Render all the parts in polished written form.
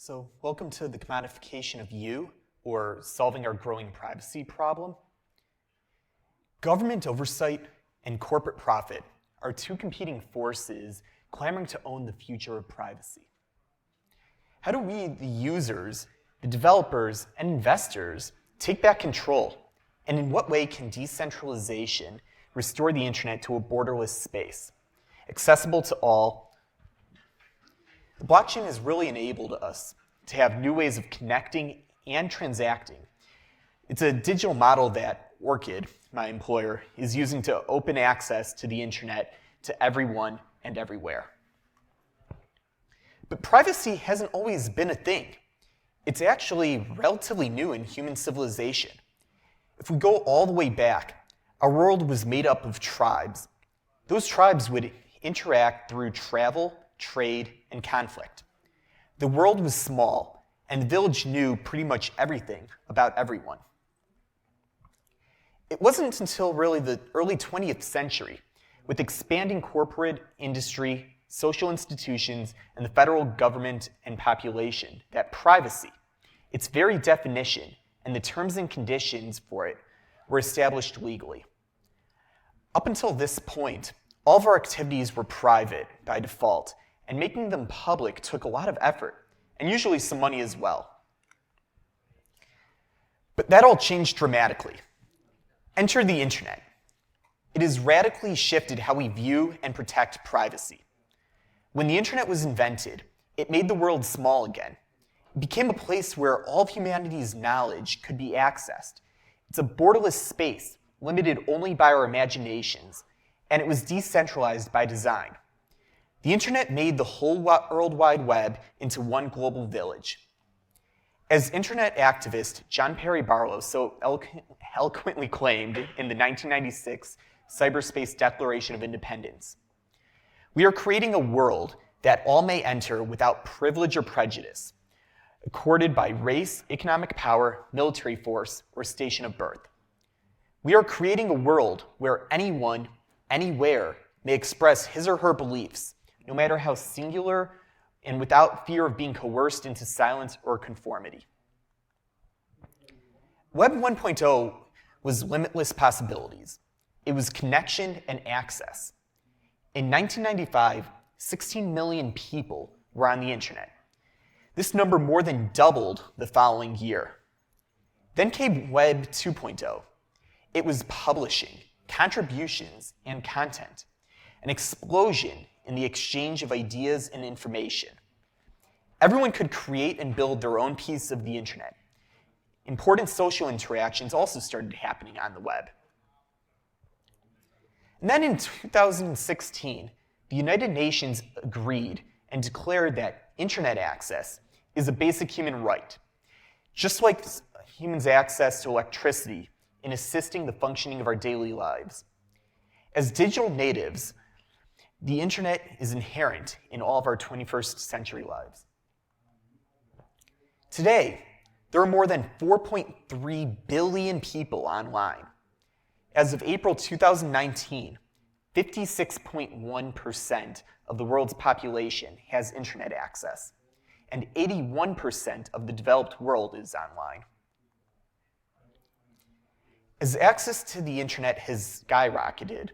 So welcome to the Commodification of You, or solving our growing privacy problem. Government oversight and corporate profit are two competing forces clamoring to own the future of privacy. How do we, the users, the developers, and investors, take back control? And in what way can decentralization restore the internet to a borderless space, accessible to all? The blockchain has really enabled us to have new ways of connecting and transacting. It's a digital model that Orchid, my employer, is using to open access to the internet to everyone and everywhere. But privacy hasn't always been a thing. It's actually relatively new in human civilization. If we go all the way back, our world was made up of tribes. Those tribes would interact through travel, trade, and conflict. The world was small, and the village knew pretty much everything about everyone. It wasn't until really the early 20th century, with expanding corporate industry, social institutions, and the federal government and population, that privacy, its very definition, and the terms and conditions for it were established legally. Up until this point, all of our activities were private by default, and making them public took a lot of effort, and usually some money as well. But that all changed dramatically. Enter the internet. It has radically shifted how we view and protect privacy. When the internet was invented, it made the world small again. It became a place where all of humanity's knowledge could be accessed. It's a borderless space, limited only by our imaginations, and it was decentralized by design. The internet made the whole World Wide Web into one global village. As internet activist John Perry Barlow so eloquently claimed in the 1996 Cyberspace Declaration of Independence, we are creating a world that all may enter without privilege or prejudice, accorded by race, economic power, military force, or station of birth. We are creating a world where anyone, anywhere, may express his or her beliefs, no matter how singular, and without fear of being coerced into silence or conformity. Web 1.0 was limitless possibilities. It was connection and access. In 1995, 16 million people were on the internet. This number more than doubled the following year. Then came Web 2.0. It was publishing, contributions, and content, an explosion in the exchange of ideas and information. Everyone could create and build their own piece of the internet. Important social interactions also started happening on the web. And then in 2016, the United Nations agreed and declared that internet access is a basic human right, just like humans' access to electricity in assisting the functioning of our daily lives. As digital natives, the internet is inherent in all of our 21st century lives. Today, there are more than 4.3 billion people online. As of April 2019, 56.1% of the world's population has internet access, and 81% of the developed world is online. As access to the internet has skyrocketed,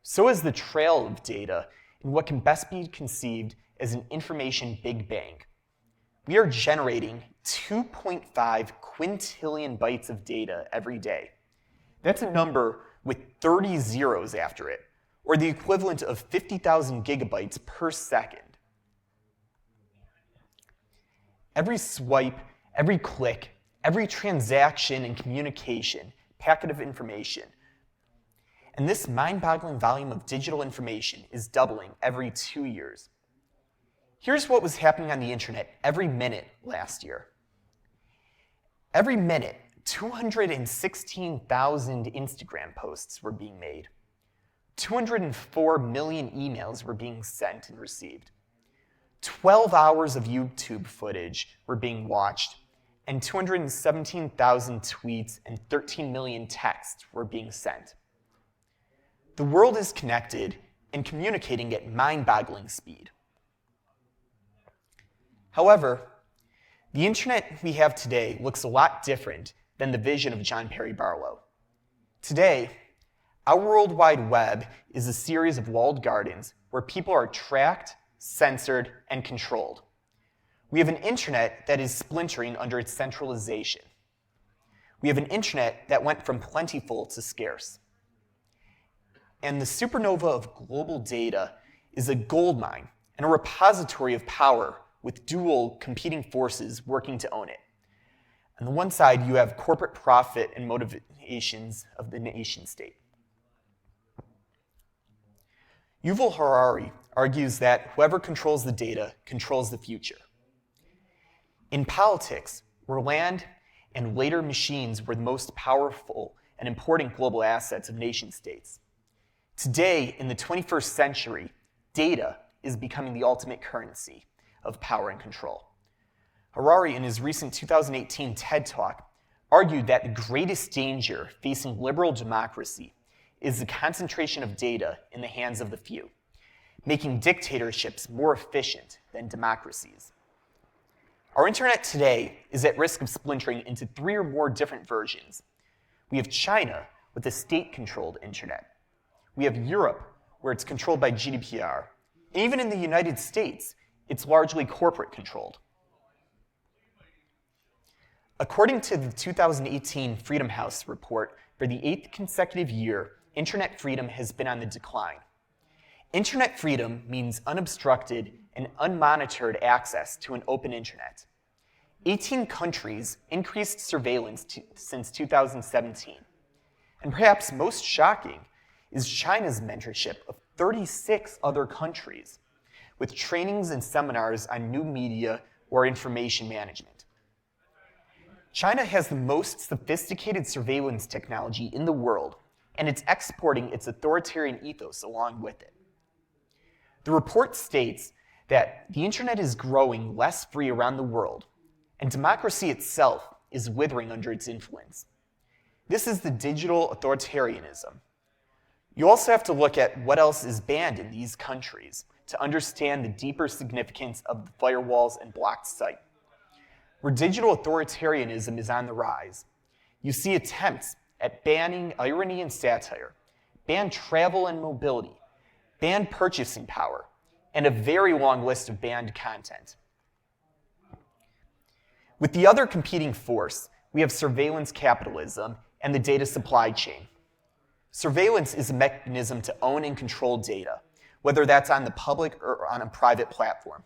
so has the trail of data in what can best be conceived as an information big bang. We are generating 2.5 quintillion bytes of data every day. That's a number with 30 zeros after it, or the equivalent of 50,000 gigabytes per second. Every swipe, every click, every transaction and communication, packet of information, and this mind-boggling volume of digital information is doubling every 2 years. Here's what was happening on the internet every minute last year. Every minute, 216,000 Instagram posts were being made. 204 million emails were being sent and received. 12 hours of YouTube footage were being watched, and 217,000 tweets and 13 million texts were being sent. The world is connected and communicating at mind-boggling speed. However, The internet we have today looks a lot different than the vision of John Perry Barlow. Today, our World Wide Web is a series of walled gardens where people are tracked, censored, and controlled. We have an internet that is splintering under its centralization. We have an internet that went from plentiful to scarce. And the supernova of global data is a gold mine and a repository of power with dual competing forces working to own it. On the one side, you have corporate profit and motivations of the nation state. Yuval Harari argues that whoever controls the data controls the future. In politics, where land and later machines were the most powerful and important global assets of nation states, today, in the 21st century, data is becoming the ultimate currency of power and control. Harari, in his recent 2018 TED Talk, argued that the greatest danger facing liberal democracy is the concentration of data in the hands of the few, making dictatorships more efficient than democracies. Our internet today is at risk of splintering into 3 or more different versions. We have China with a state-controlled internet. We have Europe, where it's controlled by GDPR. And even in the United States, it's largely corporate-controlled. According to the 2018 Freedom House report, for the 8th consecutive year, internet freedom has been on the decline. Internet freedom means unobstructed and unmonitored access to an open internet. 18 countries increased surveillance since 2017. And perhaps most shocking is China's mentorship of 36 other countries with trainings and seminars on new media or information management. China has the most sophisticated surveillance technology in the world, and it's exporting its authoritarian ethos along with it. The report states that the internet is growing less free around the world, and democracy itself is withering under its influence. This is the digital authoritarianism. You also have to look at what else is banned in these countries to understand the deeper significance of the firewalls and blocked site. Where digital authoritarianism is on the rise, you see attempts at banning irony and satire, ban travel and mobility, ban purchasing power, and a very long list of banned content. With the other competing force, we have surveillance capitalism and the data supply chain. Surveillance is a mechanism to own and control data, whether that's on the public or on a private platform.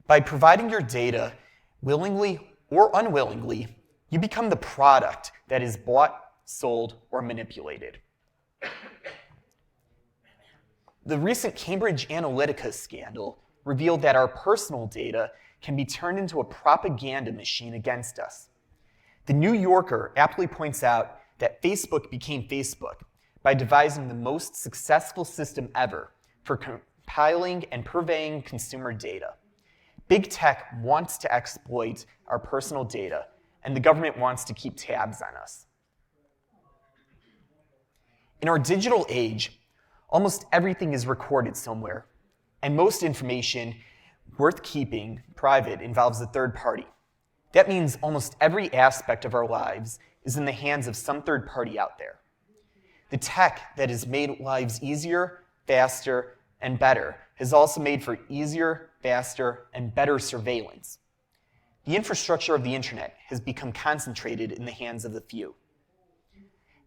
By providing your data willingly or unwillingly, you become the product that is bought, sold, or manipulated. The recent Cambridge Analytica scandal revealed that our personal data can be turned into a propaganda machine against us. The New Yorker aptly points out that Facebook became Facebook by devising the most successful system ever for compiling and purveying consumer data. Big tech wants to exploit our personal data, and the government wants to keep tabs on us. In our digital age, almost everything is recorded somewhere, and most information worth keeping private involves a third party. That means almost every aspect of our lives is in the hands of some third party out there. The tech that has made lives easier, faster, and better has also made for easier, faster, and better surveillance. The infrastructure of the internet has become concentrated in the hands of the few.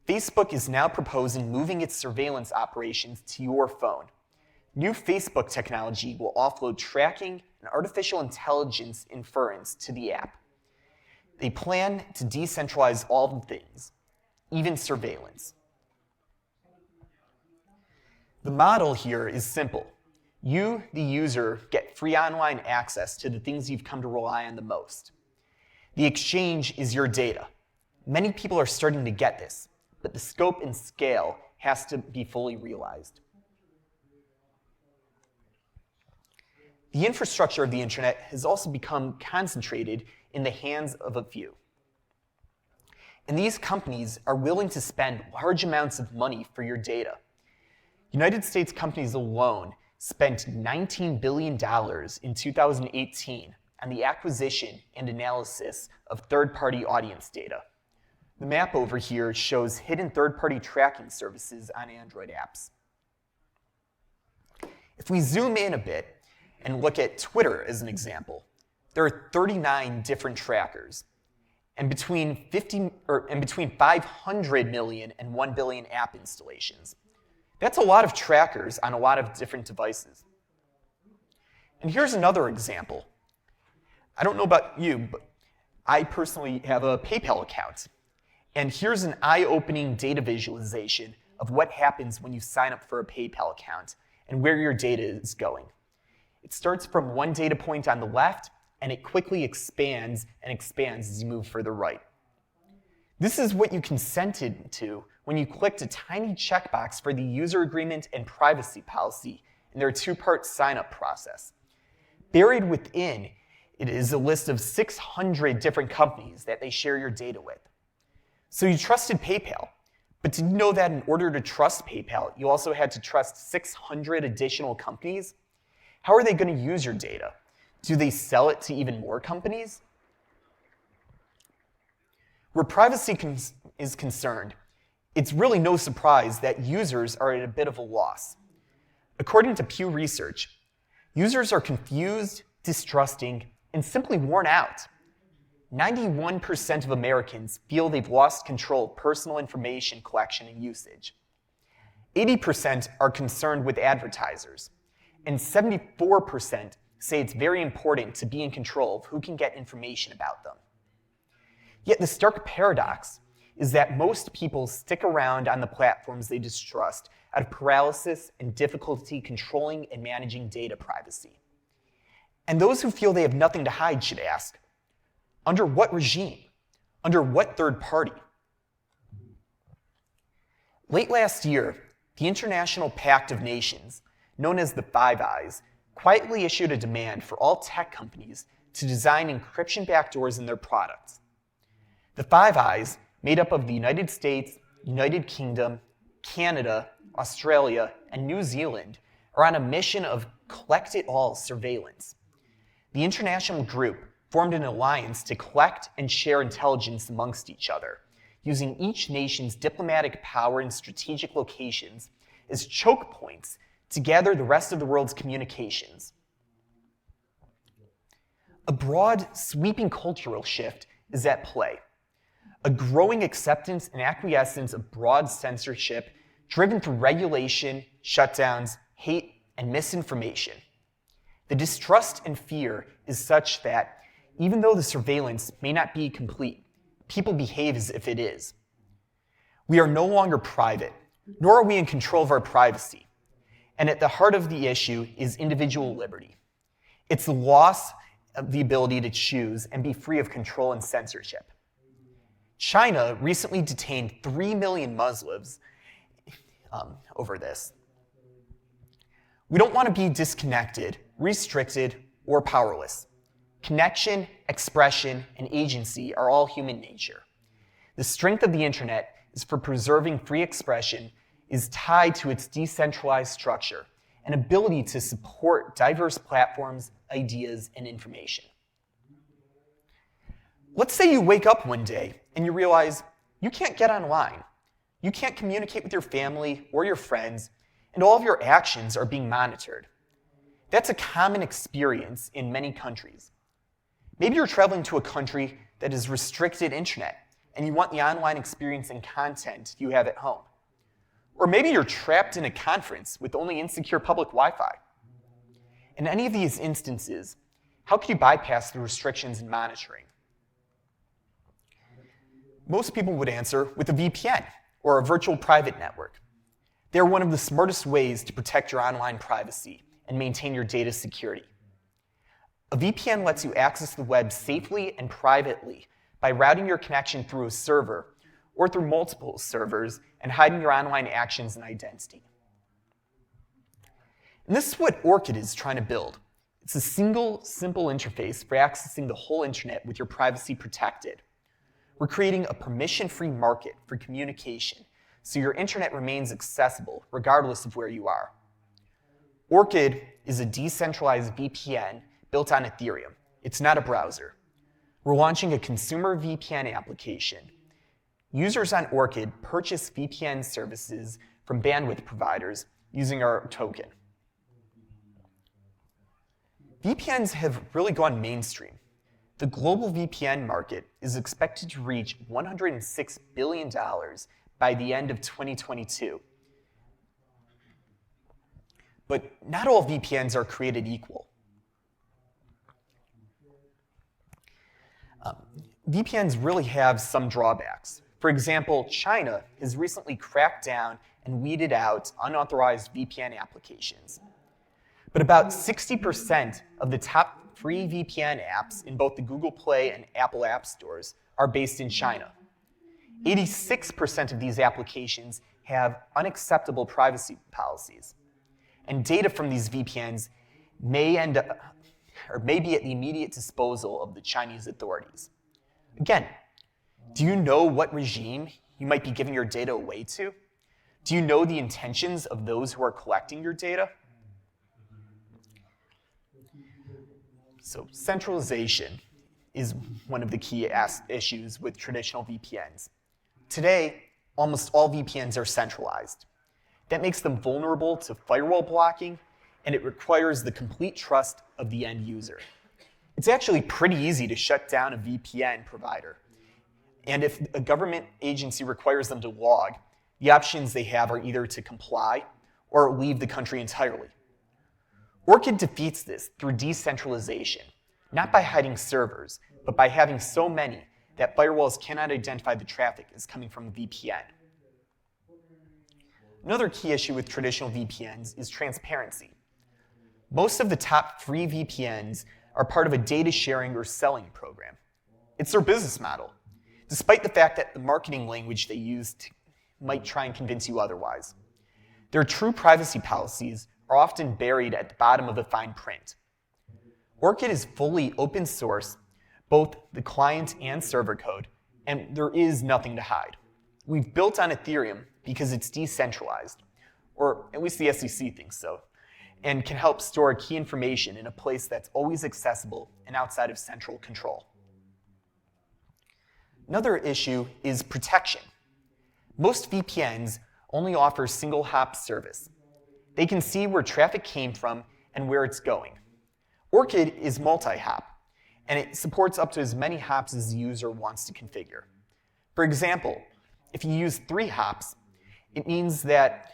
Facebook is now proposing moving its surveillance operations to your phone. New Facebook technology will offload tracking and artificial intelligence inference to the app. They plan to decentralize all the things, even surveillance. The model here is simple. You, the user, get free online access to the things you've come to rely on the most. The exchange is your data. Many people are starting to get this, but the scope and scale has to be fully realized. The infrastructure of the internet has also become concentrated in the hands of a few. And these companies are willing to spend large amounts of money for your data. United States companies alone spent $19 billion in 2018 on the acquisition and analysis of third-party audience data. The map over here shows hidden third-party tracking services on Android apps. If we zoom in a bit and look at Twitter as an example, there are 39 different trackers and between 500 million and 1 billion app installations. That's a lot of trackers on a lot of different devices. And here's another example. I don't know about you, but I personally have a PayPal account. And here's an eye-opening data visualization of what happens when you sign up for a PayPal account and where your data is going. It starts from one data point on the left, and it quickly expands and expands as you move further right. This is what you consented to when you clicked a tiny checkbox for the user agreement and privacy policy in their two-part sign-up process. Buried within it is a list of 600 different companies that they share your data with. So you trusted PayPal, but did you know that in order to trust PayPal, you also had to trust 600 additional companies? How are they going to use your data? Do they sell it to even more companies? Where privacy is concerned, it's really no surprise that users are at a bit of a loss. According to Pew Research, users are confused, distrusting, and simply worn out. 91% of Americans feel they've lost control of personal information collection and usage. 80% are concerned with advertisers, and 74% say it's very important to be in control of who can get information about them. Yet the stark paradox is that most people stick around on the platforms they distrust out of paralysis and difficulty controlling and managing data privacy. And those who feel they have nothing to hide should ask, under what regime? Under what third party? Late last year, the International Pact of Nations, known as the Five Eyes, quietly issued a demand for all tech companies to design encryption backdoors in their products. The Five Eyes, made up of the United States, United Kingdom, Canada, Australia, and New Zealand, are on a mission of collect-it-all surveillance. The international group formed an alliance to collect and share intelligence amongst each other, using each nation's diplomatic power and strategic locations as choke points to gather the rest of the world's communications. A broad, sweeping cultural shift is at play. A growing acceptance and acquiescence of broad censorship driven through regulation, shutdowns, hate, and misinformation. The distrust and fear is such that even though the surveillance may not be complete, people behave as if it is. We are no longer private, nor are we in control of our privacy. And at the heart of the issue is individual liberty. It's the loss of the ability to choose and be free of control and censorship. China recently detained 3 million Muslims over this. We don't want to be disconnected, restricted, or powerless. Connection, expression, and agency are all human nature. The strength of the internet is for preserving free expression is tied to its decentralized structure and ability to support diverse platforms, ideas, and information. Let's say you wake up one day and you realize you can't get online. You can't communicate with your family or your friends, and all of your actions are being monitored. That's a common experience in many countries. Maybe you're traveling to a country that has restricted internet, and you want the online experience and content you have at home. Or maybe you're trapped in a conference with only insecure public Wi-Fi. In any of these instances, how can you bypass the restrictions and monitoring? Most people would answer with a VPN, or a virtual private network. They're one of the smartest ways to protect your online privacy and maintain your data security. A VPN lets you access the web safely and privately by routing your connection through a server or through multiple servers and hiding your online actions and identity. And this is what Orchid is trying to build. It's a single, simple interface for accessing the whole internet with your privacy protected. We're creating a permission-free market for communication so your internet remains accessible regardless of where you are. Orchid is a decentralized VPN built on Ethereum, It's not a browser. We're launching a consumer VPN application. Users on Orchid purchase VPN services from bandwidth providers using our token. VPNs have really gone mainstream. The global VPN market is expected to reach $106 billion by the end of 2022. But not all VPNs are created equal. VPNs really have some drawbacks. For example, China has recently cracked down and weeded out unauthorized VPN applications. But about 60% of the top free VPN apps in both the Google Play and Apple App Stores are based in China. 86% of these applications have unacceptable privacy policies. And data from these VPNs may be at the immediate disposal of the Chinese authorities. Again, do you know what regime you might be giving your data away to? Do you know the intentions of those who are collecting your data? So centralization is one of the key issues with traditional VPNs. Today, almost all VPNs are centralized. That makes them vulnerable to firewall blocking, and it requires the complete trust of the end user. It's actually pretty easy to shut down a VPN provider. And if a government agency requires them to log, the options they have are either to comply or leave the country entirely. Orchid defeats this through decentralization, not by hiding servers, but by having so many that firewalls cannot identify the traffic as coming from a VPN. Another key issue with traditional VPNs is transparency. Most of the top free VPNs are part of a data sharing or selling program. It's their business model, despite the fact that the marketing language they use might try and convince you otherwise. Their true privacy policies are often buried at the bottom of the fine print. Orchid is fully open source, both the client and server code, and there is nothing to hide. We've built on Ethereum because it's decentralized, or at least the SEC thinks so, and can help store key information in a place that's always accessible and outside of central control. Another issue is protection. Most VPNs only offer single hop service. They can see where traffic came from and where it's going. Orchid is multi-hop, and it supports up to as many hops as the user wants to configure. For example, if you use 3 hops, it means that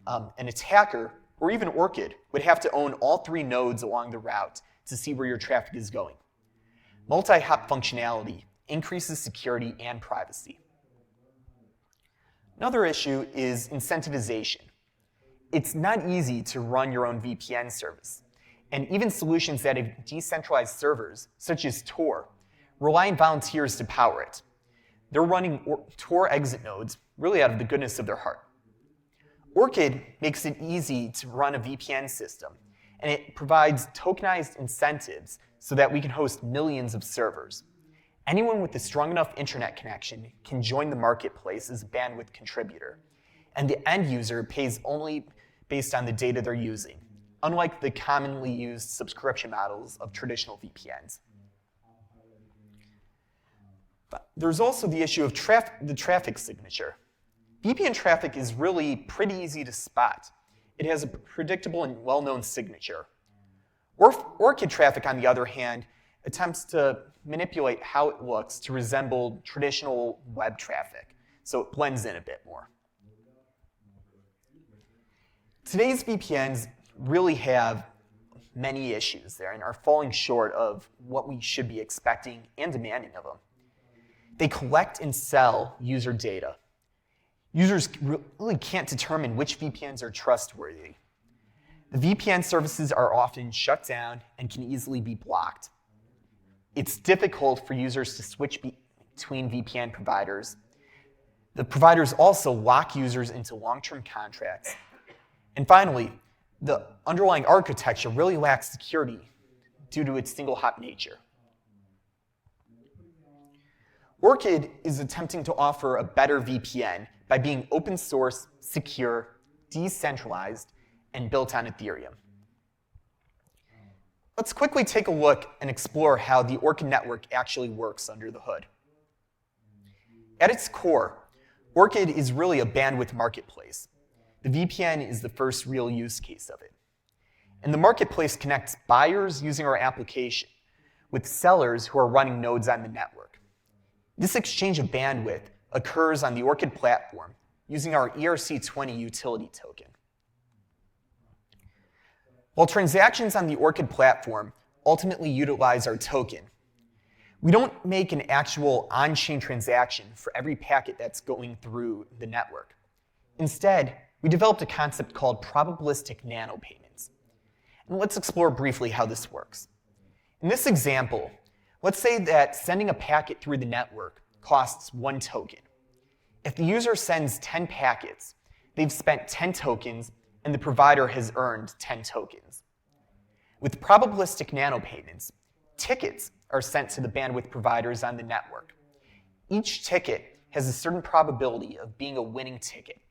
an attacker, or even Orchid, would have to own all 3 nodes along the route to see where your traffic is going. Multi-hop functionality increases security and privacy. Another tor is incentivization. It's not easy to run your own VPN service, and even solutions that have decentralized servers, such as Tor, rely on volunteers to power it. They're running Tor exit nodes really out of the goodness of their heart. Orchid makes it easy to run a VPN system, and it provides tokenized incentives so that we can host millions of servers. Anyone with a strong enough internet connection can join the marketplace as a bandwidth contributor, and the end user pays only based on the data they're using, unlike the commonly used subscription models of traditional VPNs. But there's also the issue of the traffic signature. VPN traffic is really pretty easy to spot. It has a predictable and well-known signature. Orchid traffic, on the other hand, attempts to manipulate how it looks to resemble traditional web traffic, so it blends in a bit more. Today's VPNs really have many issues there and are falling short of what we should be expecting and demanding of them. They collect and sell user data. Users really can't determine which VPNs are trustworthy. The VPN services are often shut down and can easily be blocked. It's difficult for users to switch between VPN providers. The providers also lock users into long-term contracts. And finally, the underlying architecture really lacks security due to its single-hop nature. Orchid is attempting to offer a better VPN by being open source, secure, decentralized, and built on Ethereum. Let's quickly take a look and explore how the Orchid network actually works under the hood. At its core, Orchid is really a bandwidth marketplace. The VPN is the first real use case of it. And the marketplace connects buyers using our application with sellers who are running nodes on the network. This exchange of bandwidth occurs on the Orchid platform using our ERC20 utility token. While transactions on the Orchid platform ultimately utilize our token, we don't make an actual on-chain transaction for every packet that's going through the network. Instead, we developed a concept called probabilistic nanopayments. And let's explore briefly how this works. In this example, let's say that sending a packet through the network costs 1 token. If the user sends 10 packets, they've spent 10 tokens, and the provider has earned 10 tokens. With probabilistic nanopayments, tickets are sent to the bandwidth providers on the network. Each ticket has a certain probability of being a winning ticket.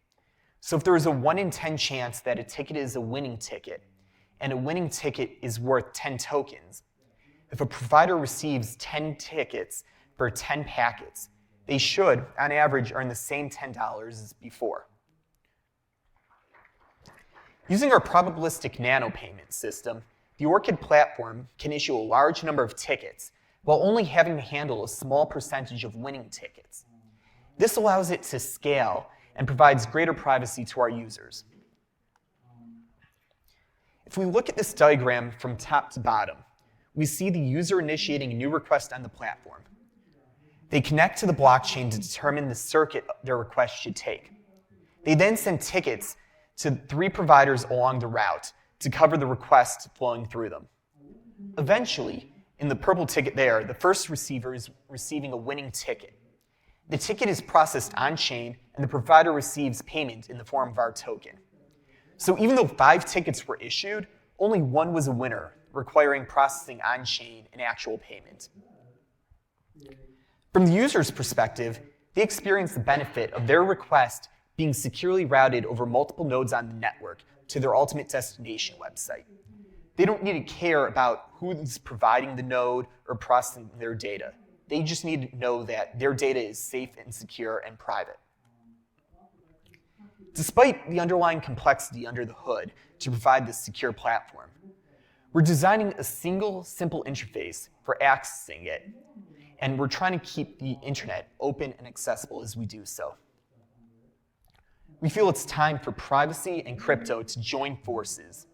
So if there is a 1 in 10 chance that a ticket is a winning ticket, and a winning ticket is worth 10 tokens, if a provider receives 10 tickets for 10 packets, they should, on average, earn the same $10 as before. Using our probabilistic nanopayment system, the Orchid platform can issue a large number of tickets while only having to handle a small percentage of winning tickets. This allows it to scale and provides greater privacy to our users. If we look at this diagram from top to bottom, we see the user initiating a new request on the platform. They connect to the blockchain to determine the circuit their request should take. They then send tickets to 3 providers along the route to cover the requests flowing through them. Eventually, in the purple ticket there, the first receiver is receiving a winning ticket. The ticket is processed on-chain, and the provider receives payment in the form of our token. So even though 5 tickets were issued, only 1 was a winner, requiring processing on-chain and actual payment. From the user's perspective, they experience the benefit of their request being securely routed over multiple nodes on the network to their ultimate destination website. They don't need to care about who is providing the node or processing their data. They just need to know that their data is safe and secure and private. Despite the underlying complexity under the hood to provide this secure platform, we're designing a single, simple interface for accessing it, and we're trying to keep the internet open and accessible as we do so. We feel it's time for privacy and crypto to join forces.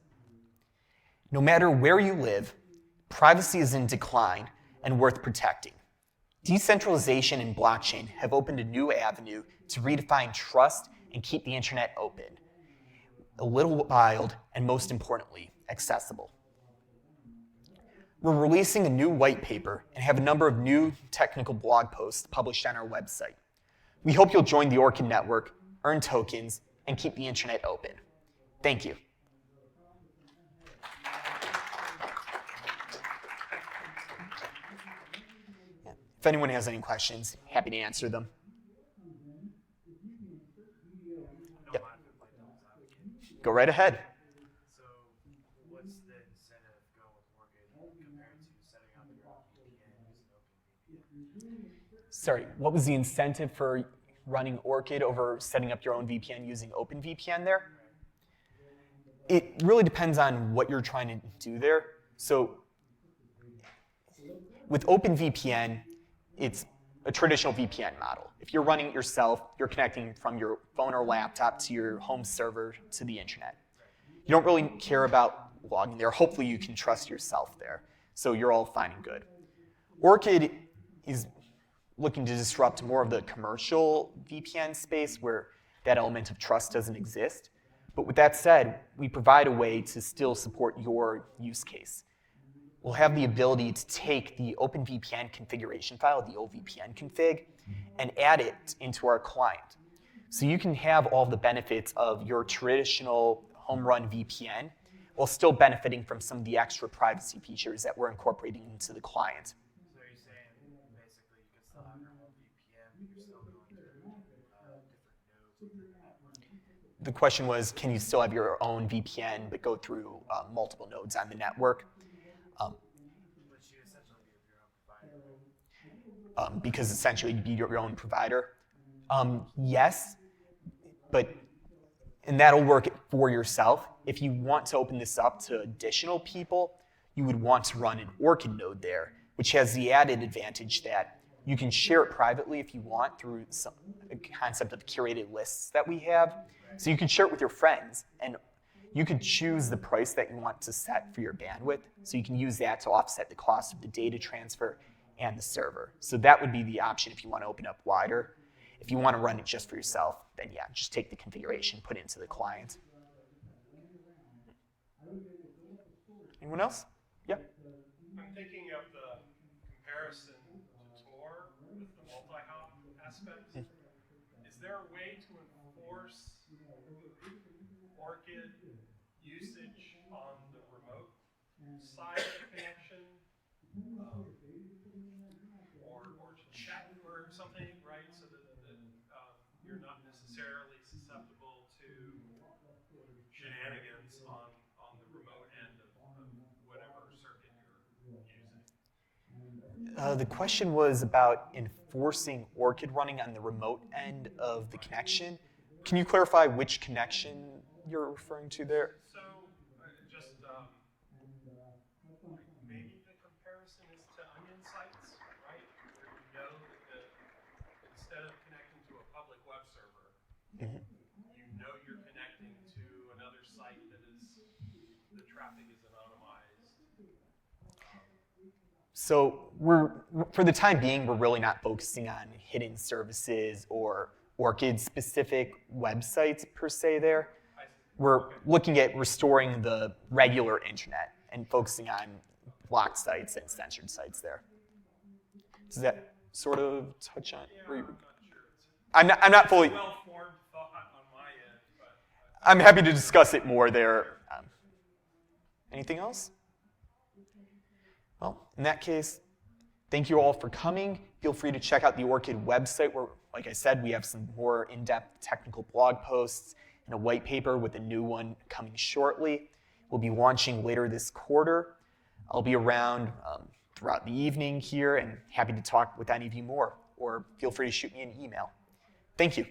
No matter where you live, privacy is in decline and worth protecting. Decentralization and blockchain have opened a new avenue to redefine trust and keep the internet open, a little wild, and most importantly, accessible. We're releasing a new white paper and have a number of new technical blog posts published on our website. We hope you'll join the Orchid network, earn tokens, and keep the internet open. Thank you. If anyone has any questions, happy to answer them. Yep. Go right ahead. So what's the incentive going with Orchid compared to setting up your own VPN using OpenVPN? Sorry, what was the incentive for running Orchid over setting up your own VPN using OpenVPN there? It really depends on what you're trying to do there. So with OpenVPN, it's a traditional VPN model. If you're running it yourself, you're connecting from your phone or laptop to your home server to the internet. You don't really care about logging there. Hopefully you can trust yourself there. So you're all fine and good. Orchid is looking to disrupt more of the commercial VPN space where that element of trust doesn't exist. But with that said, we provide a way to still support your use case. We'll have the ability to take the OpenVPN configuration file, the OVPN config, and add it into our client. So you can have all the benefits of your traditional home-run VPN while still benefiting from some of the extra privacy features that we're incorporating into the client. So you're saying basically you can still have your own VPN, but you're still going through different nodes within the network? The question was, can you still have your own VPN but go through multiple nodes on the network? But you essentially be your own provider. Because essentially you'd be your own provider. Yes, and that'll work for yourself. If you want to open this up to additional people, you would want to run an ORCID node there, which has the added advantage that you can share it privately if you want through a concept of curated lists that we have. So you can share it with your friends, and you could choose the price that you want to set for your bandwidth. So you can use that to offset the cost of the data transfer and the server. So that would be the option if you want to open up wider. If you want to run it just for yourself, then yeah, just take the configuration, put it into the client. Anyone else? Yeah? I'm thinking of the comparison to Tor with the multi-hop aspect. Is there a way to enforce ORCID usage on the remote side of the connection? Or to check or something, right? So that you're not necessarily susceptible to shenanigans on the remote end of whatever circuit you're using. The question was about enforcing ORCID running on the remote end of the connection. Can you clarify which connection you're referring to there? So, just maybe the comparison is to onion sites, right? Where you know that instead of connecting to a public web server, you know you're connecting to another site that is, the traffic is anonymized. So for the time being, we're really not focusing on hidden services or ORCID-specific websites per se there. We're looking at restoring the regular internet and focusing on blocked sites and censored sites there. Does that sort of touch on? Yeah, I'm not sure. I'm not fully. Well-formed thought on my end, but I'm happy to discuss it more there. Anything else? Well, in that case, thank you all for coming. Feel free to check out the ORCID website where, like I said, we have some more in-depth technical blog posts and a white paper with a new one coming shortly. We'll be launching later this quarter. I'll be around throughout the evening here and happy to talk with any of you more, or feel free to shoot me an email. Thank you.